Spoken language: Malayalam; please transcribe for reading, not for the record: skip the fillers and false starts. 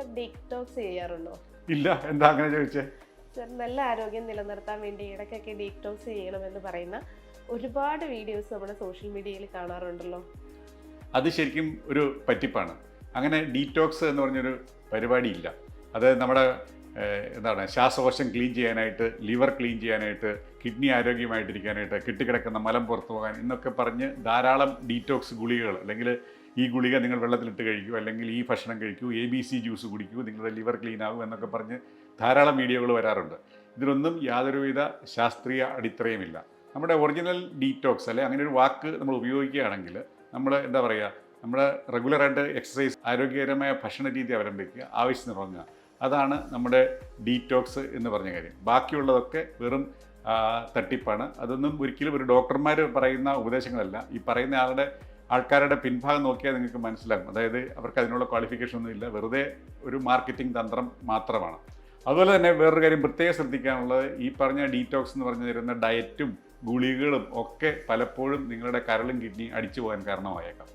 സർ ഡീറ്റോക്സ് ചെയ്യാറുണ്ടോ? ഇല്ല, എന്താ അങ്ങനെ ചോദിച്ചേ? സർ നല്ല ആരോഗ്യം നിലനിർത്താൻ വേണ്ടി ഇടയ്ക്കൊക്കെ ഡീറ്റോക്സ് ചെയ്യണമെന്ന് പറയുന്ന ഒരുപാട് വീഡിയോസ് നമ്മുടെ സോഷ്യൽ മീഡിയയിൽ കാണാറുണ്ടല്ലോ. അത് ശരിക്കും ഒരു പറ്റിപ്പാണ്. അങ്ങനെ ഡീറ്റോക്സ് എന്ന് പറഞ്ഞൊരു പരിപാടിയില്ല. അത് നമ്മുടെ എന്താണ് ശ്വാസകോശം ക്ലീൻ ചെയ്യാനായിട്ട്, ലിവർ ക്ലീൻ ചെയ്യാനായിട്ട്, കിഡ്നി ആരോഗ്യമായിട്ടിരിക്കാനായിട്ട്, കെട്ടിക്കിടക്കുന്ന മലം പുറത്തു പോകാൻ എന്നൊക്കെ പറഞ്ഞ് ധാരാളം ഡീറ്റോക്സ് ഗുളികകൾ, അല്ലെങ്കിൽ ഈ ഗുളിക നിങ്ങൾ വെള്ളത്തിലിട്ട് കഴിക്കൂ, അല്ലെങ്കിൽ ഈ ഭക്ഷണം കഴിക്കൂ, ABC ജ്യൂസ് കുടിക്കൂ, നിങ്ങളുടെ ലിവർ ക്ലീൻ ആകും എന്നൊക്കെ പറഞ്ഞ് ധാരാളം വീഡിയോകൾ വരാറുണ്ട്. ഇതിലൊന്നും യാതൊരുവിധ ശാസ്ത്രീയ അടിത്തറയുമില്ല. നമ്മുടെ ഒറിജിനൽ ഡീറ്റോക്സ്, അല്ലെ അങ്ങനെ ഒരു വാക്ക് നമ്മൾ ഉപയോഗിക്കുകയാണെങ്കിൽ നമ്മൾ എന്താ പറയുക, നമ്മൾ റെഗുലറായിട്ട് എക്സസൈസ്, ആരോഗ്യകരമായ ഭക്ഷണ രീതി അവലംബിക്കുക, ആവശ്യത്തിന് ഉറങ്ങുക, അതാണ് നമ്മുടെ ഡീറ്റോക്സ് എന്ന് പറഞ്ഞ കാര്യം. ബാക്കിയുള്ളതൊക്കെ വെറും തട്ടിപ്പാണ്. അതൊന്നും ഒരിക്കലും ഒരു ഡോക്ടർമാർ പറയുന്ന ഉപദേശങ്ങളല്ല. ഈ പറയുന്ന ആൾക്കാരുടെ പിൻഭാഗം നോക്കിയാൽ നിങ്ങൾക്ക് മനസ്സിലാകും. അതായത് അവർക്ക് അതിനുള്ള ക്വാളിഫിക്കേഷൻ ഒന്നുമില്ല, വെറുതെ ഒരു മാർക്കറ്റിംഗ് തന്ത്രം മാത്രമാണ്. അതുപോലെ തന്നെ വേറൊരു കാര്യം പ്രത്യേകം ശ്രദ്ധിക്കാനുള്ളത്, ഈ പറഞ്ഞ ഡീറ്റോക്സ് എന്ന് പറഞ്ഞു തരുന്ന ഡയറ്റും ഗുളികകളും ഒക്കെ പലപ്പോഴും നിങ്ങളുടെ കരളും കിഡ്നി അടിച്ചു പോകാൻ കാരണമായേക്കാം.